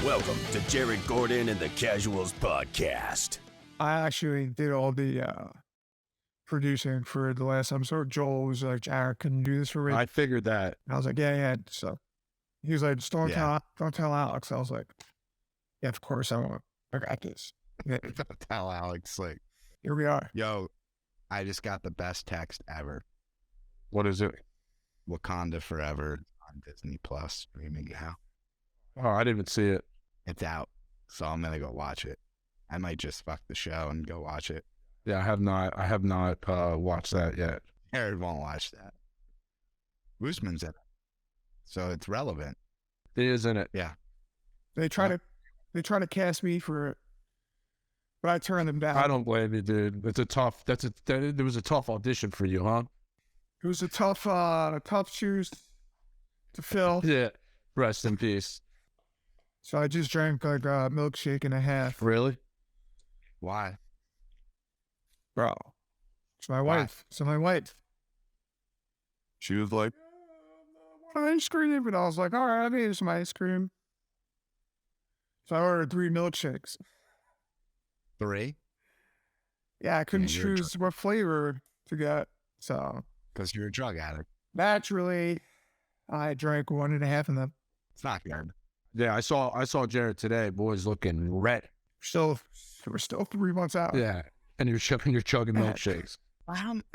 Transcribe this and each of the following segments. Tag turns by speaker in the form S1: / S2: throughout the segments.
S1: Welcome to Jared Gordon and the Casuals Podcast.
S2: I actually did all the producing for the last episode. Joel was like, Jared, can you do this for me?
S3: I figured that.
S2: And I was like, yeah. So he was like, just don't tell Alex. I was like, yeah, of course I won't. I got this. Yeah.
S4: Don't tell Alex, like,
S2: Here we are.
S4: yo, I just got the best text ever.
S3: What is it?
S4: Wakanda Forever on Disney Plus streaming now.
S3: Oh, I didn't even see it.
S4: It's out, so I'm gonna go watch it. I might just fuck the show and go watch it.
S3: Yeah, I have not watched that yet.
S4: Jared won't watch that. Usman's in it, so it's relevant.
S3: It is in it.
S4: Yeah.
S2: They try to cast me for it, but I turned them down.
S3: I don't blame you, dude. There was a tough audition for you, huh?
S2: It was a tough shoes to fill.
S3: Yeah. Rest in peace.
S2: So I just drank like a milkshake and a half.
S3: Really?
S4: Why?
S2: Bro, it's my wife. It's my wife.
S4: She was like,
S2: I want ice cream. And I was like, all right, I'll get some ice cream. So I ordered 3 milkshakes.
S4: 3?
S2: Yeah, I couldn't
S4: Yeah, you're a
S2: choose what flavor to get. So
S4: because you're a drug addict.
S2: naturally, I drank 1.5 of them.
S4: It's not good.
S3: Yeah, I saw Jared today. Boy's looking red.
S2: We're still 3 months out.
S3: Yeah. And you're chugging milkshakes.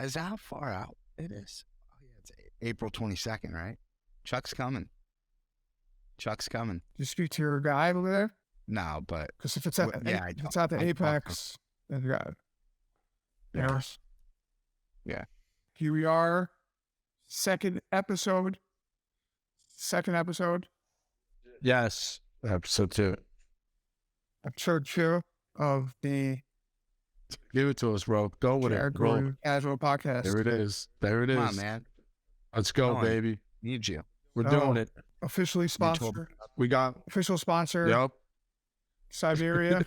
S4: Is that how far out it is? Oh, yeah, it's April 22nd, right? Chuck's coming.
S2: Did you speak to your guy over there?
S4: No, but
S2: Because if it's at the
S4: I
S2: Apex, then you got it.
S4: Yeah. Yeah.
S2: Here we are. Second episode.
S3: Yes. Episode 2.
S2: Episode 2 of the
S3: Give it to us, bro. Go with
S2: Jared
S3: it. Roll.
S2: Gordon Casual Podcast.
S3: There it is.
S4: Come on, man.
S3: Let's go,
S4: Come on.
S3: baby.
S4: Need you.
S3: We're
S2: So,
S3: doing it.
S2: Officially sponsored.
S3: We got.
S2: Official sponsor.
S3: Yep.
S2: Siberia.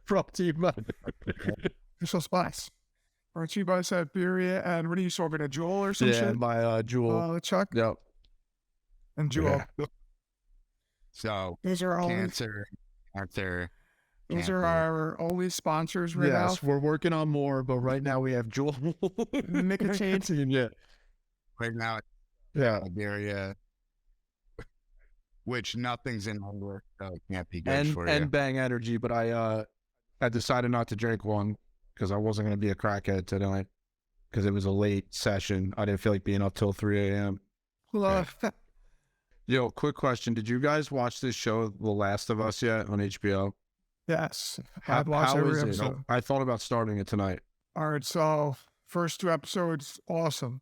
S3: Brought to you by.
S2: Official sponsor. Brought to you by Siberia. And what are you smoking? A Jewel or some
S3: Yeah,
S2: shit?
S3: by Jewel.
S2: Chuck
S3: Yep.
S2: and Jewel.
S3: Yeah.
S4: So,
S2: Those are all.
S4: cancer.
S2: Those are our only sponsors right now.
S3: Yes, we're working on more, but right now we have Jewel.
S2: Nicotine.
S3: Yeah.
S4: Right now,
S3: Yeah.
S4: Siberia, which nothing's in under, so it can't be good for
S3: And
S4: you.
S3: Bang Energy, but I decided not to drink one because I wasn't going to be a crackhead tonight because it was a late session. I didn't feel like being up till 3 a.m. Yo, quick question. Did you guys watch this show, The Last of Us, yet on HBO?
S2: Yes. I've watched every
S3: is
S2: episode.
S3: it? I thought about starting it tonight.
S2: All right, so first 2 episodes, awesome.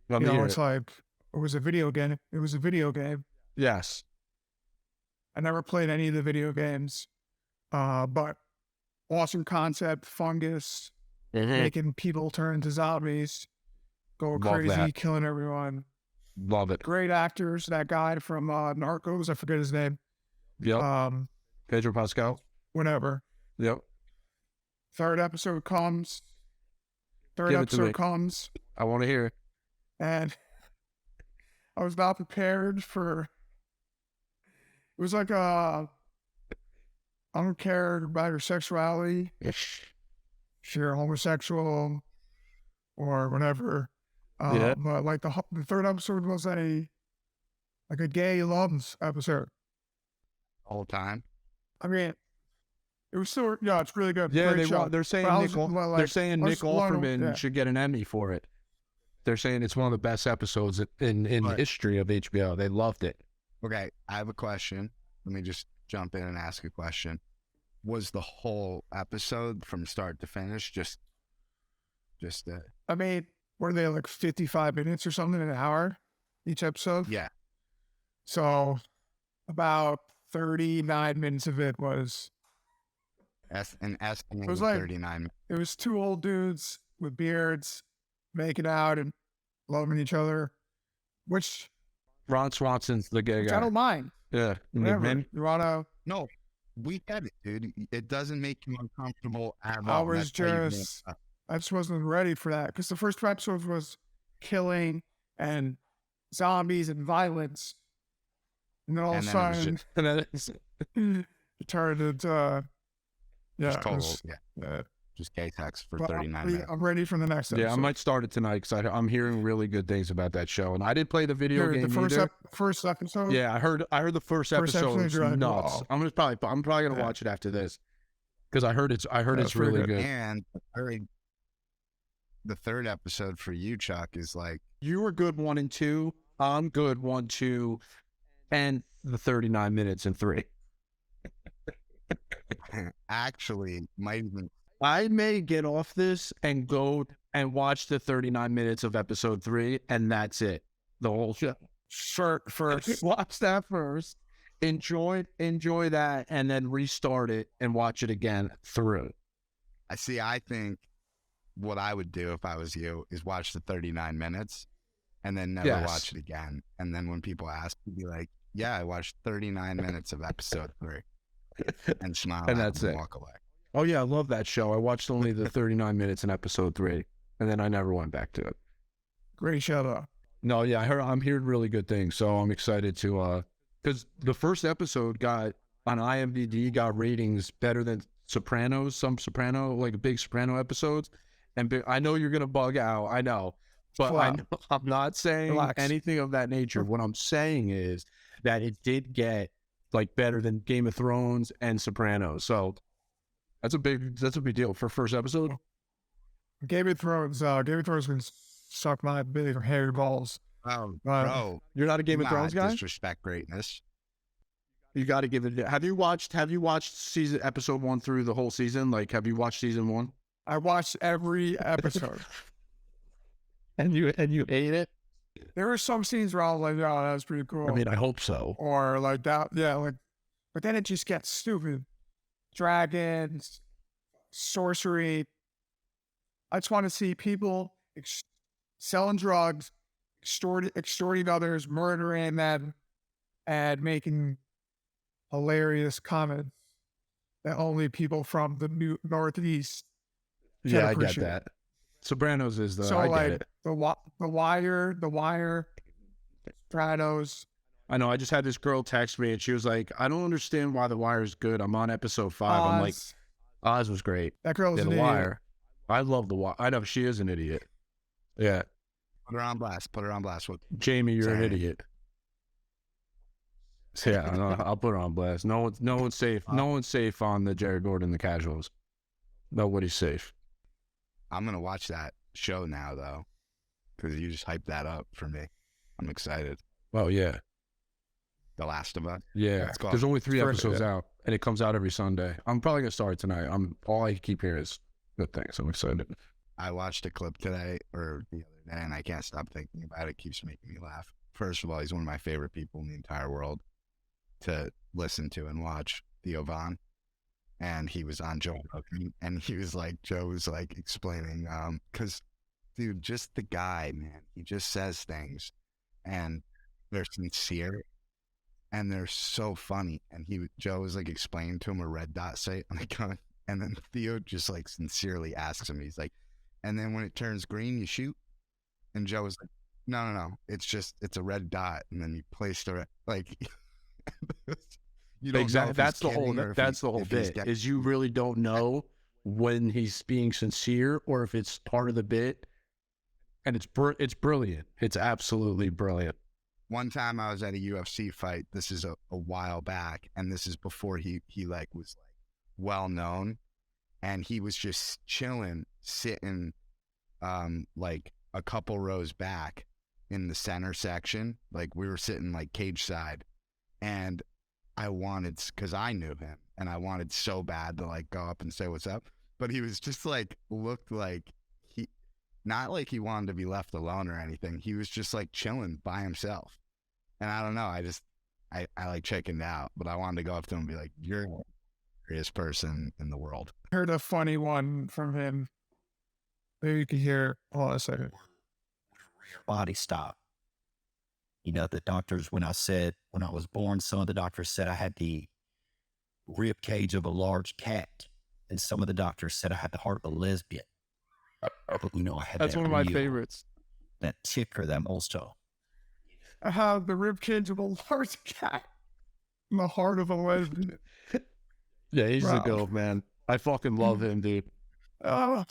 S3: Let me
S2: You know,
S3: hear
S2: it's
S3: it.
S2: like, it was a video game.
S3: Yes.
S2: I never played any of the video games, but awesome concept, fungus, making people turn into zombies, go
S3: Love
S2: crazy,
S3: that.
S2: killing everyone.
S3: Love it.
S2: Great actors. That guy from Narcos, I forget his name.
S3: Yep. Pedro Pascal.
S2: Whatever.
S3: Yep.
S2: Third episode comes.
S3: Give it to me. I want to hear it.
S2: And I was not prepared for. It was like I don't care about your sexuality, if you're homosexual or whatever.
S3: Yeah.
S2: But like the 3rd episode was a gay loves episode.
S4: All the time.
S2: I mean, it was still it's really good.
S3: Yeah,
S2: Great show.
S3: they're saying
S2: But I
S3: Nick,
S2: was, like,
S3: they're saying
S2: I
S3: Nick
S2: was blown away.
S3: Offerman
S2: Yeah.
S3: should get an Emmy for it. They're saying it's one of the best episodes in the
S4: Right.
S3: history of HBO. They loved it.
S4: Okay, I have a question. Let me just jump in and ask a question. Was the whole episode from start to finish just
S2: I mean, were they like 55 minutes or something, an hour each episode?
S4: yeah.
S2: So about 39 minutes of it was,
S4: An estimate
S2: It was
S4: of
S2: like-
S4: 39 minutes.
S2: it was 2 old dudes with beards making out and loving each other, which
S3: Ron Swanson's the gay
S2: I
S3: guy.
S2: don't mind.
S3: Yeah.
S2: Whatever.
S3: Man,
S2: You want to,
S4: No, we get it, dude. It doesn't make you uncomfortable at
S2: I
S4: all.
S2: was
S4: That's how you
S2: just,
S4: make-
S2: I just wasn't ready for that because the first 2 episodes was killing and zombies and violence. And then all of a
S4: And then it was
S2: sudden,
S4: just,
S3: And then it's,
S2: it turned into,
S4: just
S2: it
S4: total,
S2: was,
S4: just K-Tex for
S2: but
S4: 39 minutes.
S2: I'm ready for the next episode.
S3: yeah, I might start it tonight because I'm hearing really good things about that show. And I didn't play the video
S2: Dude,
S3: game
S2: the first,
S3: either.
S2: first episode.
S3: Yeah, I heard the first
S2: First
S3: episode
S2: episode,
S3: was
S2: you're like,
S3: nuts.
S2: wow.
S3: I'm probably gonna
S2: Yeah.
S3: watch it after this because I heard it's
S2: That's
S3: really
S2: pretty
S3: good.
S4: And the third episode for you, Chuck, is like,
S3: You were good 1 and 2. I'm good 1, 2, and the 39 minutes and 3.
S4: actually might even,
S3: I may get off this and go and watch the 39 minutes of episode 3, and that's it. The whole show.
S2: First.
S3: Watch that first. Enjoy that, and then restart it and watch it again through.
S4: I think what I would do if I was you is watch the 39 minutes and then never
S3: Yes.
S4: watch it again. And then when people ask, you'd be like, yeah, I watched 39 minutes of episode 3 and smile
S3: And
S4: at
S3: that's
S4: them and
S3: it.
S4: walk away.
S3: Oh yeah, I love that show. I watched only the 39 minutes in episode 3, and then I never went back to it.
S2: Great shout out.
S3: No, yeah, I'm hearing really good things, so I'm excited to because the first episode got on IMDb got ratings better than Sopranos, like big Soprano episodes, and I know you're gonna bug out, I know, but I'm not saying
S2: Relax.
S3: anything of that nature. What I'm saying is that it did get like better than Game of Thrones and Sopranos, so that's a big deal for first episode.
S2: Game of Thrones can suck my big hairy balls.
S4: Oh,
S2: Wow.
S4: bro.
S3: You're not a Game of Thrones guy?
S4: Disrespect greatness.
S3: You got to give it. Have you watched episode 1 through the whole season? Like, have you watched season 1?
S2: I watched every episode.
S3: And you ate it?
S2: There were some scenes where I was like, "Oh, that was pretty cool,"
S3: I mean, I hope so.
S2: or like that. Yeah, like, but then it just gets stupid. Dragons, sorcery. I just want to see people selling drugs, extorting others, murdering them, and making hilarious comments that only people from the Northeast can
S3: Yeah, I get
S2: appreciate.
S3: that. Sopranos is
S2: So
S3: I
S2: like
S3: get it.
S2: the Wire, Sopranos.
S3: I know. I just had this girl text me, and she was like, "I don't understand why The Wire is good. I'm on episode 5." I'm like,
S2: Oz.
S3: Oz was great.
S2: That girl's
S3: Yeah,
S2: an
S3: The
S2: idiot.
S3: Wire. I love The Wire. I know she is an idiot. Yeah,
S4: Put her on blast. Put her on blast.
S3: Jamie, you're an
S4: Sorry.
S3: idiot. Yeah, I know, I'll put her on blast. No one's safe. No one's safe on the Jared Gordon, the Casuals. Nobody's safe.
S4: I'm going to watch that show now, though, because you just hyped that up for me. I'm excited.
S3: Oh yeah,
S4: The Last of Us.
S3: yeah.
S4: Let's go.
S3: There's only 3
S2: First,
S3: episodes out, and it comes out every Sunday. I'm probably gonna start it tonight. All I keep hearing is good things. I'm excited.
S4: I watched a clip today or the other day, and I can't stop thinking about it. It keeps making me laugh. First of all, he's one of my favorite people in the entire world to listen to and watch, Theo Von. And he was on Joe Rogan, and Joe was like explaining, because, dude, just the guy, man, he just says things, and they're sincere, and they're so funny. And Joe was like explaining to him a red dot site on a gun, and then Theo just like sincerely asks him, he's like, and then when it turns green, you shoot. And Joe was like, no, it's a red dot, and then you place the like. You don't know
S3: Exactly.
S4: if
S3: That's
S4: he's
S3: the whole.
S4: kidding or if
S3: That's the whole
S4: if he's
S3: bit.
S4: getting-
S3: Is you really don't know when he's being sincere or if it's part of the bit. And it's brilliant. It's absolutely brilliant.
S4: One time I was at a UFC fight. This is a while back, and this is before he like was like well known, and he was just chilling, sitting, like a couple rows back in the center section. Like we were sitting like cage side, and I wanted, because I knew him, and I wanted so bad to like go up and say what's up, but he was just like looked like not like he wanted to be left alone or anything. He was just like chilling by himself. And I don't know. I like chickened out, but I wanted to go up to him and be like, "You're the greatest person in the world."
S2: Heard a funny one from him. Maybe you can hear. Hold on a second.
S5: Body stop. You know, the doctors, when I was born, some of the doctors said I had the rib cage of a large cat. And some of the doctors said I had the heart of a lesbian. But, you know, I had
S3: That's
S5: that
S3: one of my
S5: real-
S3: favorites.
S5: That ticker, that monster.
S2: I have the rib cage of a large cat. the heart of a lesbian.
S3: Yeah, he's the
S2: Bro.
S3: goat, man. I fucking love him, dude.
S2: Oh,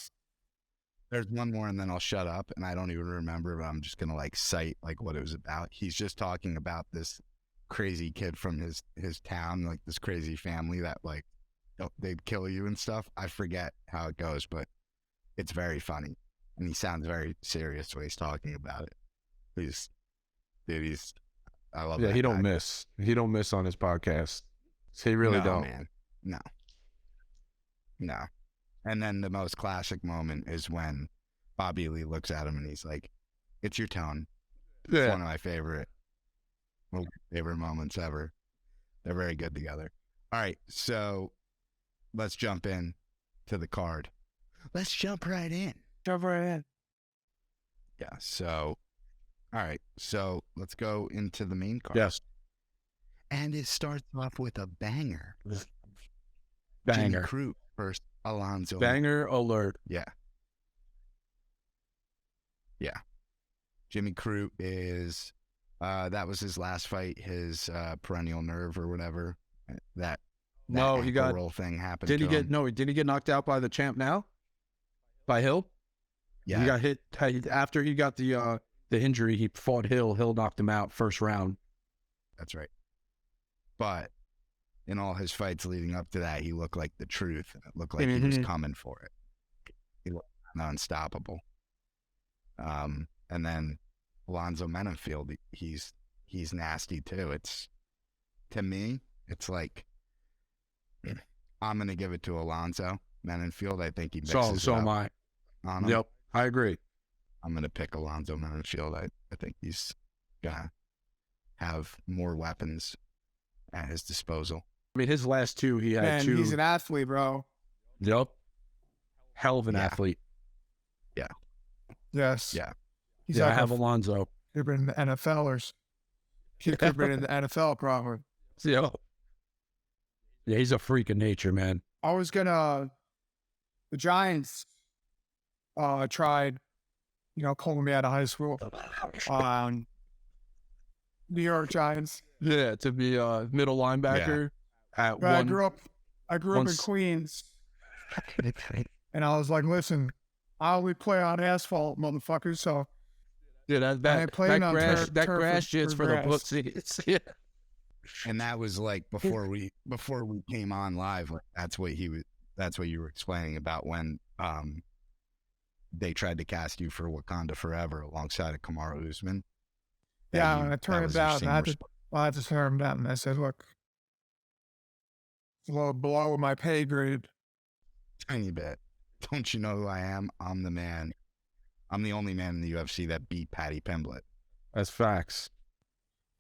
S4: There's one more and then I'll shut up, and I don't even remember, but I'm just gonna like cite like what it was about. He's just talking about this crazy kid from his town, like this crazy family that like they'd kill you and stuff. I forget how it goes, but it's very funny, and he sounds very serious when he's talking about it. I love
S3: Yeah,
S4: that
S3: he don't
S4: guy.
S3: miss. He don't miss on his podcast. He really
S4: No,
S3: don't.
S4: man. No. And then the most classic moment is when Bobby Lee looks at him and he's like, "It's your tone." It's
S3: Yeah.
S4: one of my favorite moments ever. They're very good together. All right, so let's jump in to the card. Let's jump right in.
S2: jump right in.
S4: Yeah, so, all right, so let's go into the main card.
S3: Yes.
S4: And it starts off with a banger. Jimmy
S3: Banger.
S4: Crute versus Alonzo.
S3: Banger alert.
S4: Yeah. Jimmy Crute is, that was his last fight, his perennial nerve or whatever. That
S3: No, he
S4: ankle
S3: got.
S4: roll thing happened
S3: Did
S4: to
S3: he get?
S4: him.
S3: No, did he get knocked out by the champ now? By Hill?
S4: Yeah.
S3: He got hit after he got the injury. He fought Hill. Hill knocked him out first round.
S4: That's right. But in all his fights leading up to that, he looked like the truth. It looked like he was coming for it. He looked unstoppable. And then Alonzo Menenfield, he's nasty too. To me, it's like I'm gonna give it to Alonzo Menenfield. I think he mixes
S3: So
S4: it
S3: am
S4: up
S3: I.
S4: on him.
S3: Yep, I agree.
S4: I'm gonna pick Alonzo Menenfield. I think he's gonna have more weapons at his disposal.
S3: I mean, his last two, he had
S2: Man,
S3: two.
S2: he's an athlete, bro.
S3: Yep. Hell of an
S4: Yeah.
S3: athlete.
S2: Yes.
S4: Yeah.
S2: He's
S3: Yeah, I
S2: like
S3: have Alonzo.
S2: could have been in the NFL or he could have been in the NFL probably.
S3: Yep. Yeah, he's a freak of nature, man.
S2: I was gonna the Giants tried, calling me out of high school. New York Giants.
S3: Yeah, to be a middle linebacker at
S2: But
S3: one.
S2: I grew up in
S3: once-
S2: Queens. And I was like, listen, I only play on asphalt, motherfuckers, so
S3: Yeah,
S2: I
S3: that
S2: ain't playing on
S3: grass,
S2: turf
S3: that
S2: for-
S3: grass shit's
S2: for
S3: for the
S2: grass.
S3: pussies. Yeah.
S4: And that was like before we came on live. Like, that's what you were explaining about when they tried to cast you for Wakanda Forever alongside of Kamaru Usman.
S2: yeah,
S4: That
S2: and I turned
S4: was
S2: it
S4: your
S2: down.
S4: senior
S2: I had to turn him down. And I said, look, it's a little below my pay grade.
S4: tiny bit. Don't you know who I am? I'm the man. I'm the only man in the UFC that beat Paddy Pimblett.
S3: That's facts.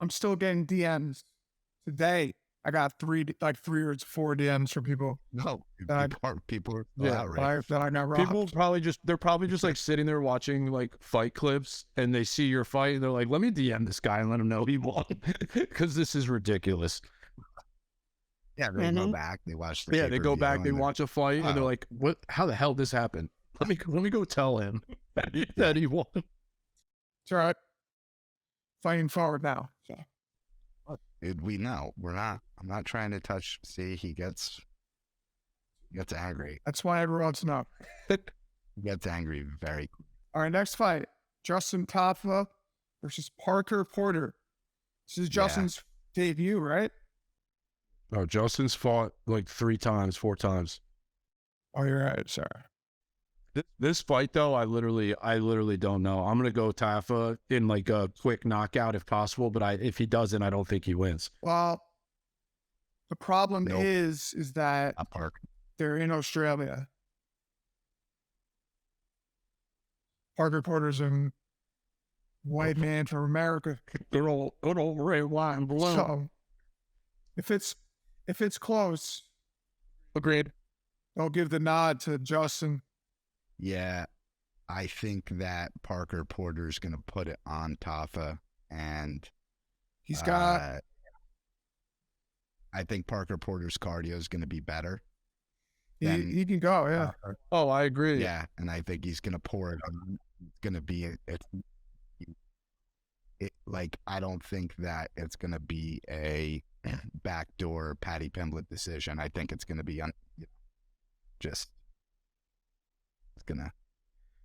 S2: I'm still getting DMs. Today, I got three or four DMs from people
S4: No,
S2: That
S4: people are so
S3: Yeah,
S4: outraged.
S2: that I got robbed.
S3: People they're probably just like sitting there watching like fight clips and they see your fight and they're like, let me DM this guy and let him know he won because this is ridiculous.
S4: Yeah, they go back, they watch the
S3: Yeah, they go
S4: pay-per-view,
S3: back,
S4: and
S3: they
S4: they're-
S3: watch a fight and they're
S4: Oh.
S3: like, what? How the hell this happened? Let me go tell him that he won.
S2: It's all right. Fighting forward now. So.
S4: Dude, we know. I'm not trying to touch. See, he gets angry.
S2: That's why everyone's know.
S4: He gets angry very quick.
S2: All right, next fight. Justin Taffa versus Parker Porter. This is Justin's debut, right?
S3: Oh, Justin's fought like 4 times.
S2: Oh, you're right, sir.
S3: This fight though, I literally don't know. I'm gonna go Taffa in like a quick knockout if possible, but if he doesn't, I don't think he wins.
S2: Well, the problem
S4: Nope.
S2: is that
S4: Not Park.
S2: they're in Australia. Parker Porter's a white man from America.
S3: Good old red, white, and blue.
S2: So if it's close,
S3: Agreed.
S2: they'll give the nod to Justin.
S4: Yeah, I think that Parker Porter's going to put it on Tafa, and
S2: He's got
S4: I think Parker Porter's cardio is going to be better.
S2: he can go, yeah.
S3: Oh, I agree.
S4: Yeah, and I think he's going to pour it on. It's going to be like I don't think that it's going to be a backdoor Patty Pimblett decision. I think it's going to be just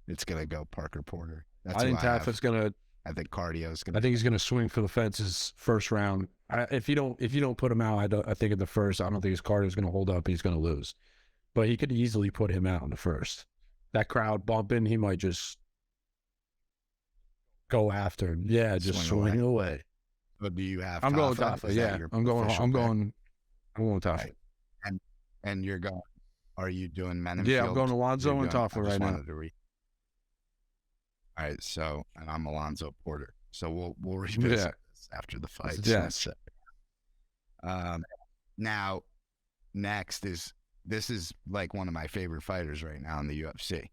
S4: it's gonna go Parker Porter. That's
S3: I think
S4: who I have.
S3: Tafa's gonna.
S4: I think cardio's gonna.
S3: I think he's gonna swing for the fences first round. If you don't put him out, I think in the first, I don't think his cardio's gonna hold up. He's gonna lose, but he could easily put him out in the first. That crowd bumping, he might just go after him. Yeah, just swing away.
S4: But do you have?
S3: I'm going
S4: Tafa?
S3: Tafa. Yeah, I'm going Tafa.
S4: Right. And you're going. Are you doing Menenfield?
S3: Yeah, I'm going Alonzo and Tafa right now.
S4: All right, so and I'm Alonzo Porter. So we'll revisit this after the fight.
S3: Yes.
S4: Now, next is like one of my favorite fighters right now in the UFC.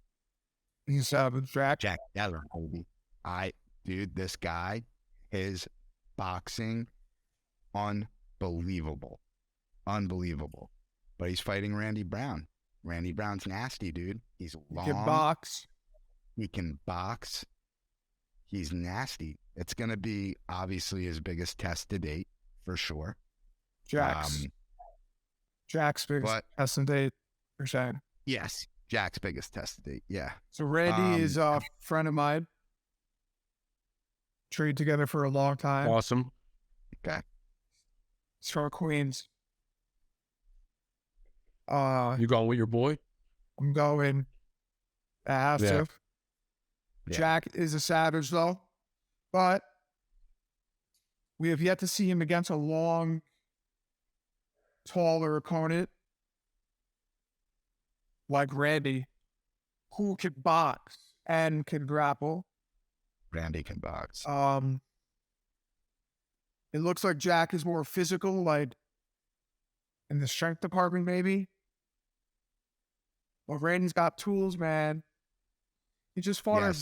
S2: He's Jack.
S4: Jack Dellin, baby. Dude, this guy, his boxing, unbelievable. But he's fighting Randy Brown. Randy Brown's nasty, dude. He's long.
S2: He can box.
S4: He can box. He's nasty. It's going to be obviously his biggest test to date, for sure.
S2: Jack's biggest test to date, you're saying?
S4: Yes, Jack's biggest test to date, yeah.
S2: So Randy is a friend of mine. Trained together for a long time.
S3: Awesome.
S4: Okay.
S2: He's from Queens.
S3: You going with your boy?
S2: I'm going. I have to.
S4: Yeah.
S2: Jack is a savage, though. But we have yet to see him against a long, taller opponent like Randy, who can box and can grapple.
S4: Randy can box.
S2: It looks like Jack is more physical, like in the strength department, maybe. But Randy's got tools, man. He just fought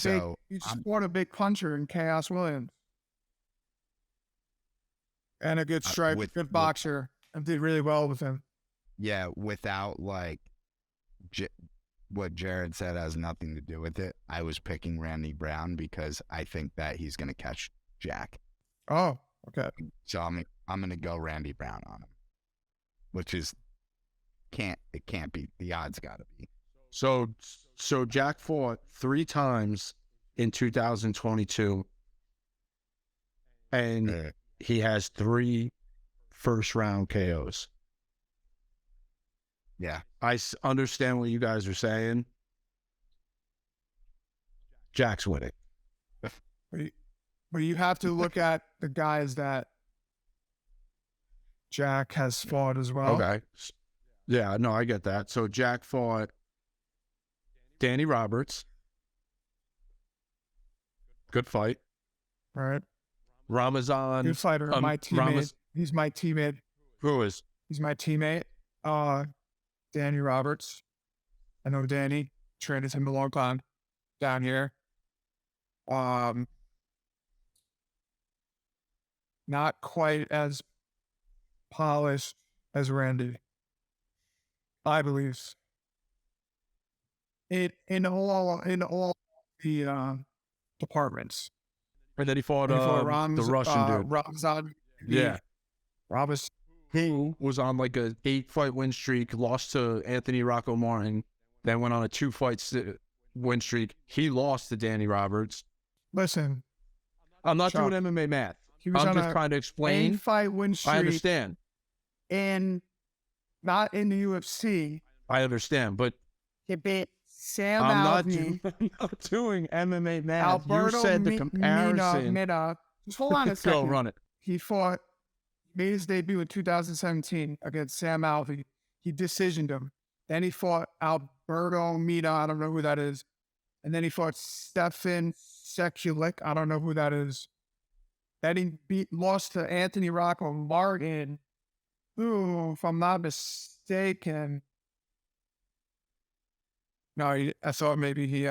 S2: fought a big puncher in Chaos Williams. And a good striker, good boxer, and did really well with him.
S4: Yeah, without like what Jared said has nothing to do with it. I was picking Randy Brown because I think that he's going to catch Jack.
S2: Oh, okay.
S4: So I'm going to go Randy Brown on him, which is it can't be. The odds got to be.
S3: So Jack fought 3 times in 2022, and he has 3 first-round KOs.
S4: Yeah.
S3: I understand what you guys are saying. Jack's winning.
S2: But you have to look at the guys that Jack has fought as well.
S3: Okay. Yeah, no, I get that. So Jack fought Danny Roberts. Good fight.
S2: All right.
S3: Ramazan.
S2: Good fighter. My teammate. He's my teammate.
S3: Who is?
S2: He's my teammate. Danny Roberts. I know Danny. Trained with him a long time down here. Not quite as polished as Randy, I believe. In all the departments.
S3: And then he fought the Russian dude.
S2: Ramzan.
S3: Yeah.
S2: Ramos.
S3: Who was on like a 8-fight win streak, lost to Anthony Rocco Martin, then went on a 2-fight win streak. He lost to Danny Roberts.
S2: Listen.
S3: I'm not doing MMA math. I'm just trying to explain.
S2: 8-fight win streak.
S3: I understand.
S2: And not in the UFC.
S3: I understand, but
S2: he beat Sam
S3: I'm not doing MMA math.
S2: Alberto
S3: you said the comparison.
S2: Mina. Just hold on a second.
S3: Go, run it.
S2: He made his debut in 2017 against Sam Alvey. He decisioned him. Then he fought Alberto Mina. I don't know who that is. And then he fought Stefan Sekulik. I don't know who that is. Then he lost to Anthony Rocco Martin, who, if I'm not mistaken, no, I thought maybe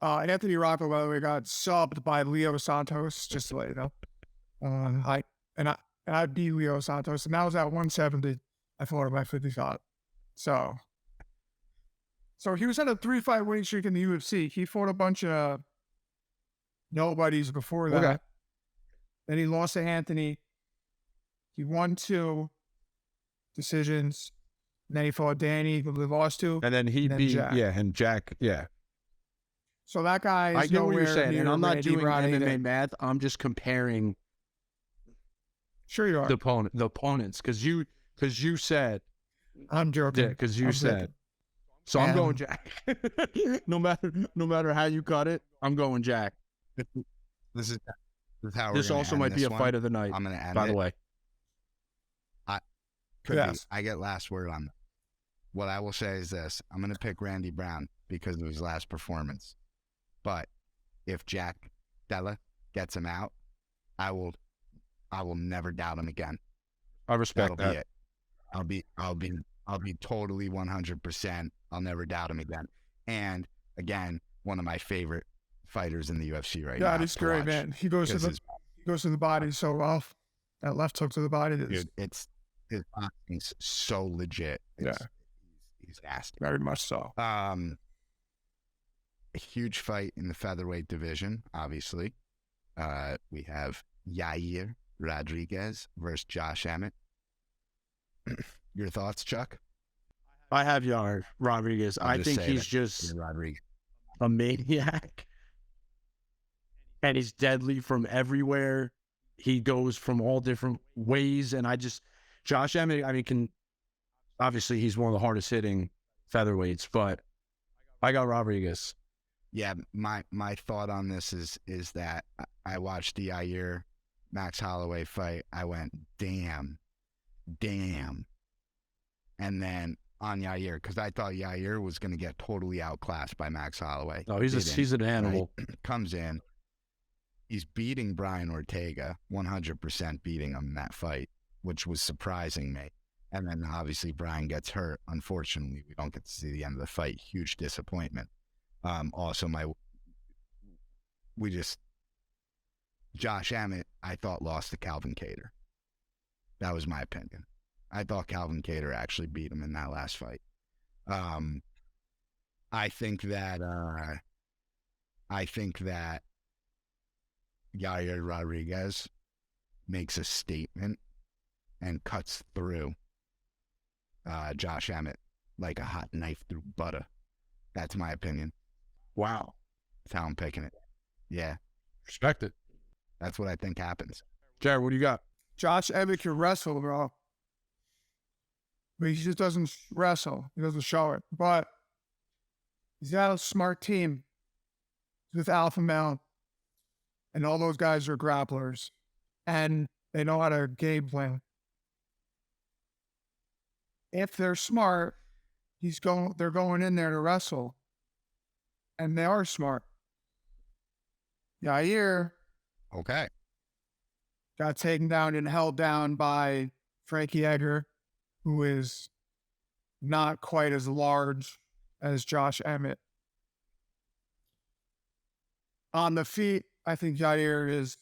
S2: Anthony Rocco, by the way, got subbed by Leo Santos, just to let you know. I beat Leo Santos, and that was at 170. I fought him by 55. So he was at a 3-fight winning streak in the UFC. He fought a bunch of nobodies before that. Okay. Then he lost to Anthony. He won 2 decisions. And then he fought Danny, who they lost to.
S3: And then he
S2: And then
S3: beat,
S2: Jack.
S3: and Jack,
S2: So that guy is
S3: I get what you're
S2: nowhere
S3: saying,
S2: near
S3: and I'm not
S2: Randy
S3: doing
S2: Brown
S3: MMA
S2: either.
S3: math. I'm just comparing
S2: Sure you are.
S3: the opponents, because you said,
S2: I'm joking.
S3: yeah, because you
S2: I'm
S3: said.
S2: joking.
S3: So I'm going Jack. no matter how you cut it, I'm going Jack.
S4: This is how
S3: This also might be a fight of the night.
S4: I'm going to end
S3: by
S4: it.
S3: the way.
S2: Yes.
S4: I get last word on that. What I will say is this. I'm going to pick Randy Brown because of his last performance. But if Jack Della gets him out, I will never doubt him again.
S3: I respect
S4: That'll
S3: that.
S4: be it. I'll be totally 100%. I'll never doubt him again. And again, one of my favorite fighters in the UFC right now.
S2: Yeah, he's great, man. He goes to the body so well. That left hook to the body is
S4: His boxing's so legit. He's nasty.
S2: very much so.
S4: A huge fight in the featherweight division, obviously. We have Yair Rodriguez versus Josh Emmett. Your thoughts, Chuck?
S3: I have Yair Rodriguez.
S4: I'll
S3: I
S4: just
S3: think
S4: say
S3: he's
S4: that.
S3: just
S4: Rodriguez.
S3: a maniac. And he's deadly from everywhere. He goes from all different ways. And Josh Emmett, obviously he's one of the hardest hitting featherweights, but I got Rodriguez.
S4: Yeah, my thought on this is that I watched the Yair Max Holloway fight. I went, damn. And then on Yair, because I thought Yair was going to get totally outclassed by Max Holloway.
S3: Oh, he's an animal.
S4: Right? Comes in. He's beating Brian Ortega, 100% beating him in that fight, which was surprising me. And then obviously Brian gets hurt. Unfortunately, we don't get to see the end of the fight. Huge disappointment. Josh Emmett, I thought lost to Calvin Kattar. That was my opinion. I thought Calvin Kattar actually beat him in that last fight. I think that Yair Rodriguez makes a statement and cuts through Josh Emmett like a hot knife through butter. That's my opinion.
S3: Wow.
S4: That's how I'm picking it. Yeah,
S3: Respect it.
S4: that's what I think happens.
S3: Jared, what do you got?
S2: Josh Emmett can wrestle, bro. But he just doesn't wrestle. He doesn't show it. But he's got a smart team with Alpha Male. And all those guys are grapplers. And they know how to game plan. If they're smart, they're going in there to wrestle. And they are smart. Yair
S4: Okay.
S2: got taken down and held down by Frankie Edgar, who is not quite as large as Josh Emmett. On the feet, I think Yair is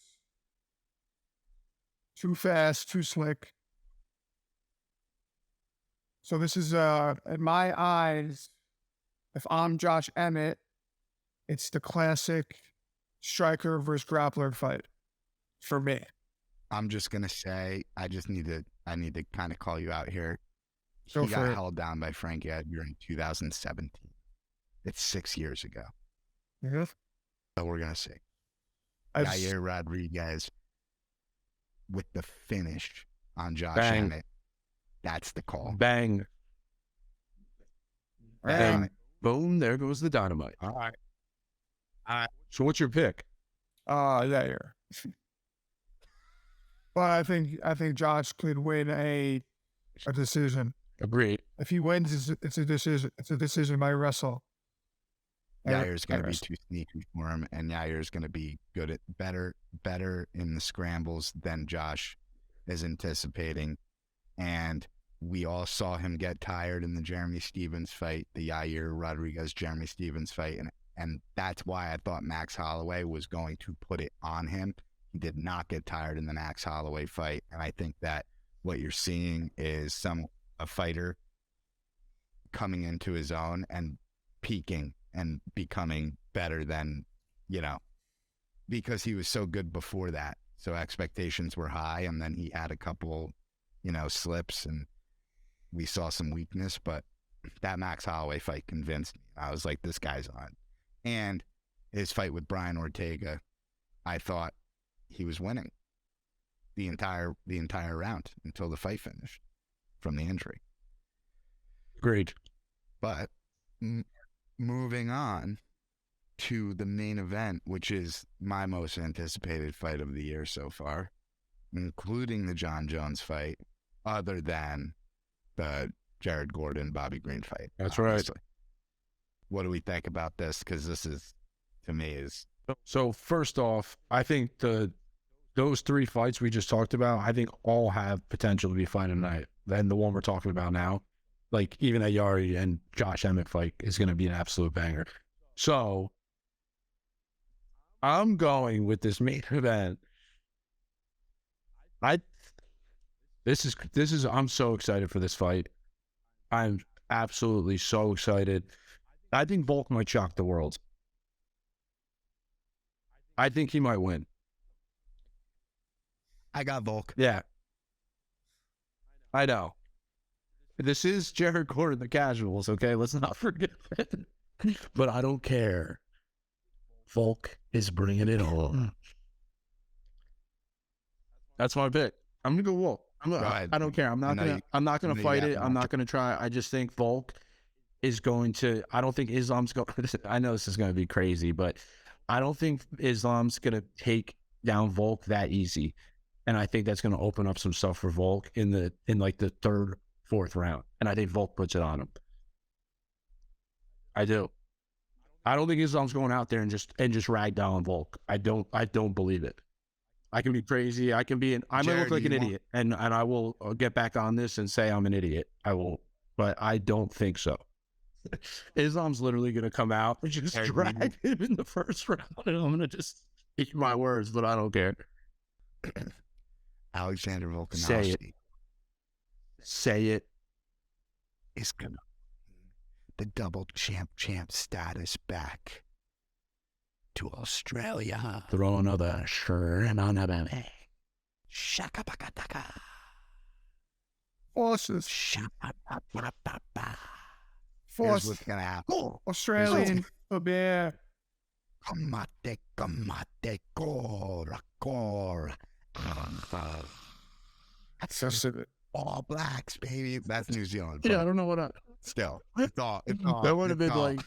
S2: too fast, too slick. So this is, in my eyes, if I'm Josh Emmett, it's the classic striker versus grappler fight for me.
S4: I'm just gonna say I need to kind of call you out here.
S2: Go
S4: He
S2: for
S4: got
S2: it.
S4: held down by Frankie Edgar in 2017. It's 6 years ago.
S2: Mhm.
S4: So we're gonna see
S2: I've-
S4: Yair Rodriguez with the finish on Josh
S3: Bang.
S4: Emmett. That's the call.
S3: Bang.
S2: Bang.
S3: And boom, there goes the dynamite.
S4: All right.
S3: So what's your pick?
S2: Yair. But I think Josh could win a decision.
S3: Agreed.
S2: If he wins, it's a decision. It's a decision by wrestle.
S4: Yair's going to be
S2: wrestle.
S4: too sneaky for him, and Yair's going to be good at better in the scrambles than Josh is anticipating. And we all saw him get tired in the Jeremy Stevens fight, the Yair Rodriguez Jeremy Stevens fight, and that's why I thought Max Holloway was going to put it on him. He did not get tired in the Max Holloway fight, and I think that what you're seeing is a fighter coming into his own and peaking and becoming better than, because he was so good before that. So expectations were high, and then he had a couple slips and we saw some weakness, but that Max Holloway fight convinced me. I was like, this guy's on. And his fight with Brian Ortega, I thought he was winning the entire round until the fight finished from the injury.
S3: Great.
S4: But moving on to the main event, which is my most anticipated fight of the year so far, including the John Jones fight, other than the Jared Gordon, Bobby Green fight.
S3: That's
S4: obviously.
S3: right.
S4: What do we think about this? Because this is, to me, is...
S3: So first off, I think those 3 fights we just talked about, I think all have potential to be fight of the night. Then the one we're talking about now, like even a Yari and Josh Emmett fight is going to be an absolute banger. So I'm going with this main event. I'm so excited for this fight. I'm absolutely so excited. I think Volk might shock the world. I think he might win.
S4: I got Volk.
S3: Yeah. I know. This is Jared Gordon, the casuals, okay? Let's not forget it. But I don't care. Volk is bringing it on. That's my pick. I'm going to go Volk. I don't care. I'm not going to fight it. I'm not going to try. I just think Volk is going to, I don't think Islam's going I know this is going to be crazy, but I don't think Islam's going to take down Volk that easy. And I think that's going to open up some stuff for Volk in like the 3rd, 4th round. And I think Volk puts it on him. I do. I don't think Islam's going out there and just ragdoll Volk. I don't believe it. I can be crazy. I might look like an idiot, and I will get back on this and say I'm an idiot. I will, but I don't think so. Islam's literally going to come out and just drag him in the 1st round, and I'm going to just eat my words, but I don't care.
S4: Alexander Volkanovski.
S3: Say it.
S4: Is going to the double champ status back to Australia.
S3: Throw another shirt on a
S4: Shaka-baka-taka.
S2: Forces.
S4: Shaka-baka-baka.
S2: Force.
S4: Here's what's going to happen.
S2: Australian for beer.
S4: Kamate, kora, kora.
S2: That's
S4: All Blacks, baby. That's New Zealand.
S3: Yeah, I don't know what
S4: Still, it's all.
S3: That wouldn't have been like,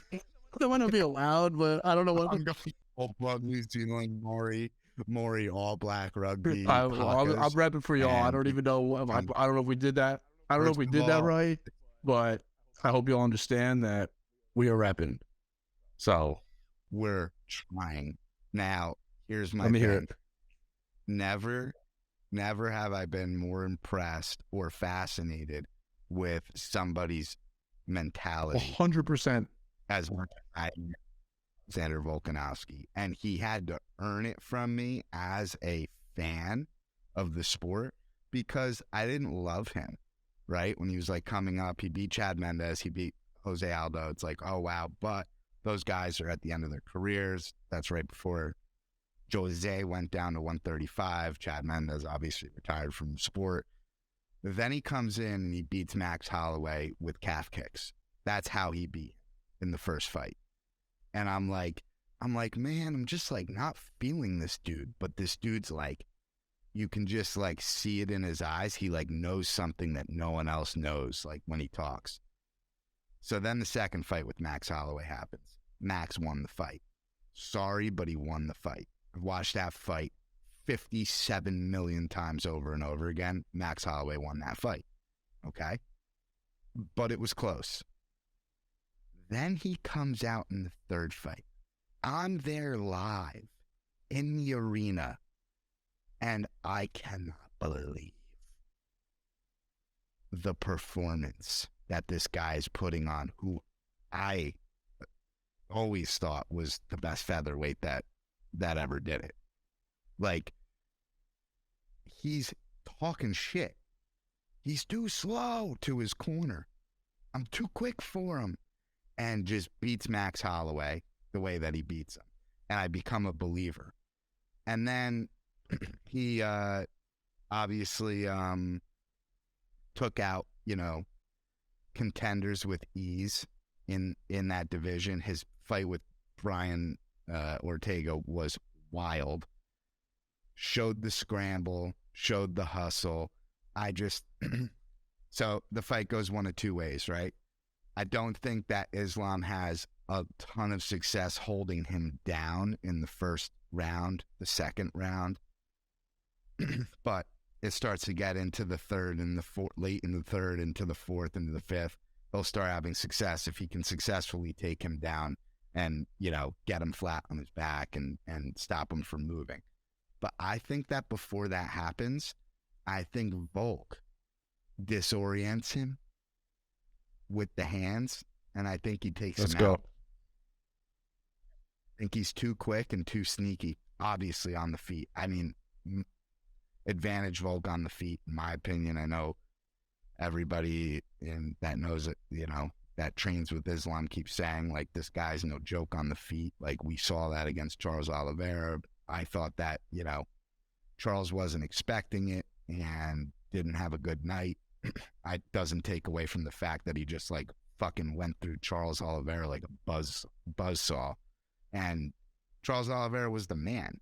S3: that wouldn't be allowed, but I don't know what.
S4: I'm going all blood New Zealand, Maori, All Black rugby.
S3: I'm repping for y'all. I don't even know. I don't know if we did that. I don't know if we did that right, but I hope y'all understand that we are repping. So
S4: we're trying. Now, here's my
S3: let me hear
S4: thing.
S3: it.
S4: Never have I been more impressed or fascinated with somebody's mentality
S3: 100%.
S4: as Alexander Volkanovski. And he had to earn it from me as a fan of the sport because I didn't love him, right? When he was like coming up, he beat Chad Mendes, he beat Jose Aldo. It's like, oh, wow. But those guys are at the end of their careers. That's right before Jose went down to 135. Chad Mendes obviously retired from the sport. Then he comes in and he beats Max Holloway with calf kicks. That's how he beat in the first fight. And I'm like, man, I'm just like not feeling this dude. But this dude's like, you can just like see it in his eyes. He like knows something that no one else knows, like when he talks. So then the second fight with Max Holloway happens. Max won the fight. Sorry, but he won the fight. I've watched that fight 57 million times over and over again. Max Holloway won that fight. Okay? But it was close. Then he comes out in the third fight. I'm there live in the arena, and I cannot believe the performance that this guy is putting on, who I always thought was the best featherweight that ever did it. Like, he's talking shit. He's too slow to his corner. I'm too quick for him. And just beats Max Holloway the way that he beats him. And I become a believer. And then he obviously took out, contenders with ease in that division. His fight with Brian Ortega was wild. Showed the scramble, showed the hustle. So the fight goes one of two ways, right? I don't think that Islam has a ton of success holding him down in the first round, the second round. But it starts to get into the third and the fourth, late in the third, into the fourth, into the fifth. He'll start having success if he can successfully take him down and, get him flat on his back and stop him from moving. But I think that before that happens, I think Volk disorients him with the hands, and I think he takes him out. I think he's too quick and too sneaky, obviously, on the feet. I mean, advantage Volk on the feet, in my opinion. I know everybody that knows it, that trains with Islam keeps saying, like, this guy's no joke on the feet. Like, we saw that against Charles Oliveira. I thought that, Charles wasn't expecting it and didn't have a good night. It doesn't take away from the fact that he just, like, fucking went through Charles Oliveira like a buzzsaw. And Charles Oliveira was the man.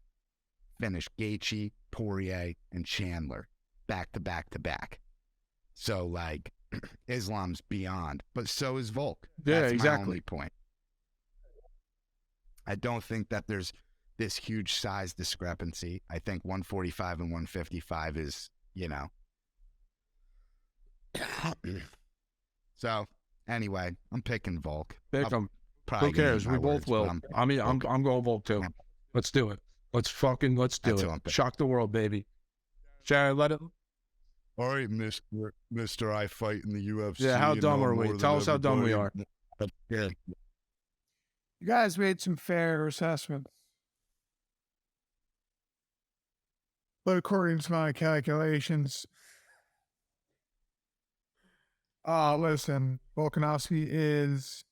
S4: Finished Gaethje, Poirier, and Chandler back to back to back. So, like, Islam's beyond, but so is Volk.
S3: Yeah,
S4: That's
S3: exactly.
S4: my only point. I don't think that there's this huge size discrepancy. I think 145 and 155 is, So, anyway, I'm picking Volk.
S3: Pick him.
S4: Probably
S3: Who
S4: gonna
S3: cares?
S4: eat
S3: We
S4: my
S3: both
S4: words,
S3: will.
S4: but
S3: I'm going Volk too. Let's do it. Let's do
S4: That's who I'm
S3: it.
S4: picking.
S3: Shock the world, baby. Jared, let it.
S6: All right, Mister, I fight in the UFC.
S3: Yeah, how
S6: and
S3: dumb
S6: know
S3: are we?
S6: more
S3: Tell
S6: than
S3: us how dumb we are.
S6: everybody.
S4: Yeah.
S2: You guys made some fair assessments. But according to my calculations, listen, Volkanovski is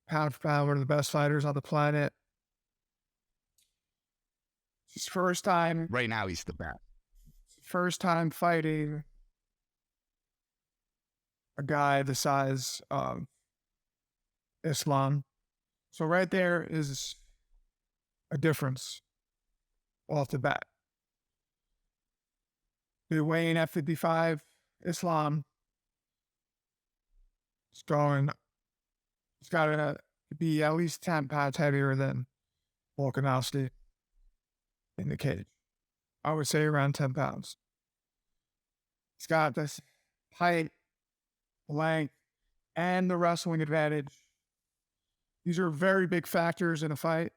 S2: pound for pound one of the best fighters on the planet. It's his first time
S4: Right now, he's the best.
S2: fighting a guy the size of Islam. So right there is a difference off the bat. The weighing at 55, Islam is going, it's got to be at least 10 pounds heavier than Volkanovski in the cage. I would say around 10 pounds. He's got this height, length, and the wrestling advantage. These are very big factors in a fight.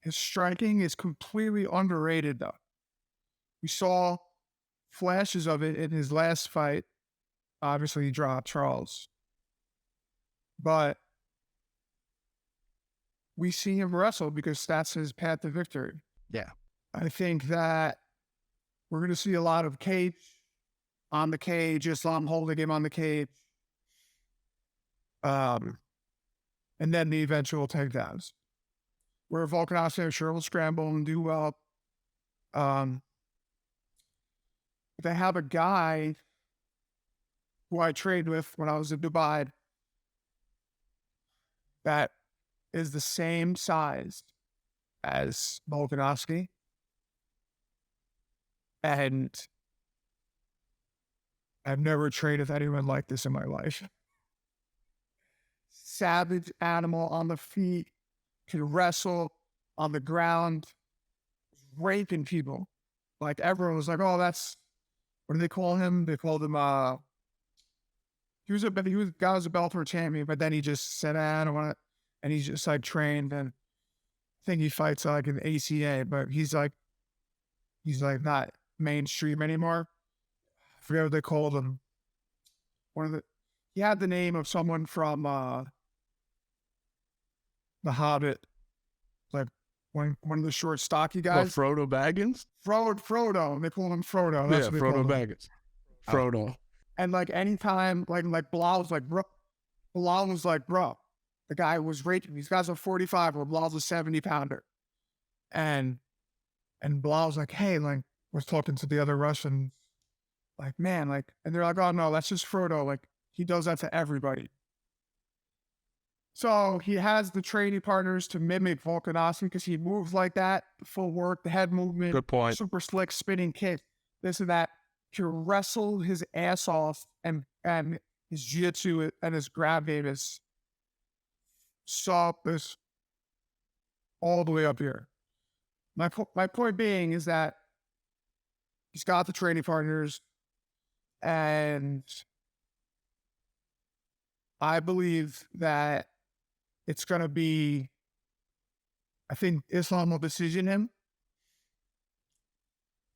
S2: His striking is completely underrated, though. We saw flashes of it in his last fight. Obviously, he dropped Charles. But we see him wrestle because that's his path to victory.
S4: Yeah.
S2: I think that we're going to see a lot of cage on the cage, Islam holding him on the cage. And then the eventual takedowns. Where Volkanovski, I'm sure, will scramble and do well. But they have a guy who I trained with when I was in Dubai that is the same size as Volkanovski. And I've never trained with anyone like this in my life. Savage animal on the feet, can wrestle on the ground, raping people. Like, everyone was like, oh, that's, what do they call him? They called him, he was a Bellator champion, but then he just said, I don't want to, and he's just like trained, and I think he fights like an ACA, but he's like not mainstream anymore. I forget what they called him. He had the name of someone from The Hobbit, like one of the short, stocky guys.
S3: Frodo Baggins?
S2: Frodo. They call him Frodo. That's what they
S3: Frodo
S2: call him.
S3: Baggins. Frodo.
S2: And like anytime, like Bilal was like, bro, the guy was raping. These guys are 45, where Bilal's a 70 pounder. And Bilal's like, hey, like, was talking to the other Russian, like, man, like, and they're like, oh no, that's just Frodo. Like, he does that to everybody. So he has the training partners to mimic Volkanovski because he moves like that, the full work, the head movement,
S3: Good point.
S2: super slick spinning kick, this and that. To wrestle his ass off, and his jiu-jitsu and his grab game is this all the way up here. My point being is that he's got the training partners, and I believe that it's going to be, I think Islam will decision him.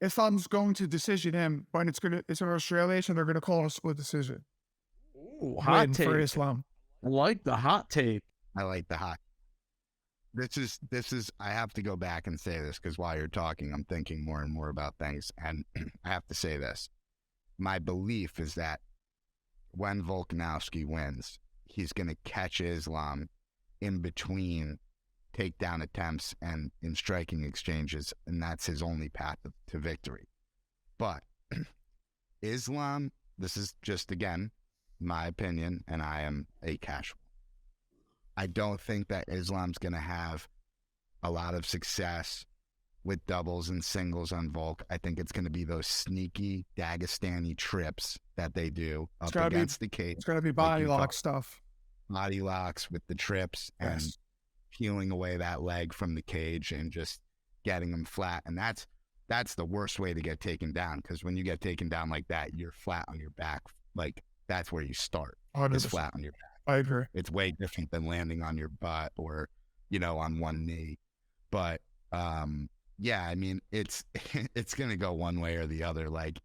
S2: Islam's going to decision him, but it's in Australia, so they're going to call it a split decision.
S3: Ooh, hot
S2: Win
S3: take.
S2: for Islam.
S3: I like the hot take.
S4: I like the hot. This is, I have to go back and say this because while you're talking, I'm thinking more and more about things. And I have to say this. My belief is that when Volkanovski wins, he's going to catch Islam in between takedown attempts and in striking exchanges, and that's his only path to victory. But Islam, this is just, again, my opinion, and I am a casual. I don't think that Islam's going to have a lot of success with doubles and singles on Volk. I think it's going to be those sneaky Dagestani trips that they do up against the cage.
S2: It's going to be body lock stuff.
S4: Body locks with the trips and peeling away that leg from the cage and just getting them flat. And that's the worst way to get taken down, because when you get taken down like that, you're flat on your back. Like, that's where you start. It's flat on your back.
S2: I agree.
S4: It's way different than landing on your butt or, on one knee. But yeah, I mean, it's going to go one way or the other. Like,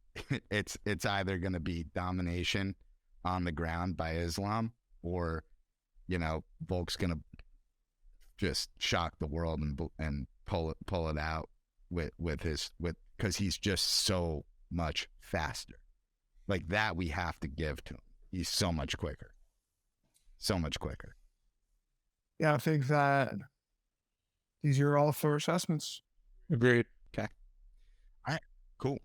S4: it's either going to be domination on the ground by Islam, or, Volk's going to just shock the world and pull it out because he's just so much faster. Like, that we have to give to him. He's so much quicker. So much quicker.
S2: Yeah, I think that these are all fair assessments.
S3: Agreed.
S4: Okay. All right. Cool.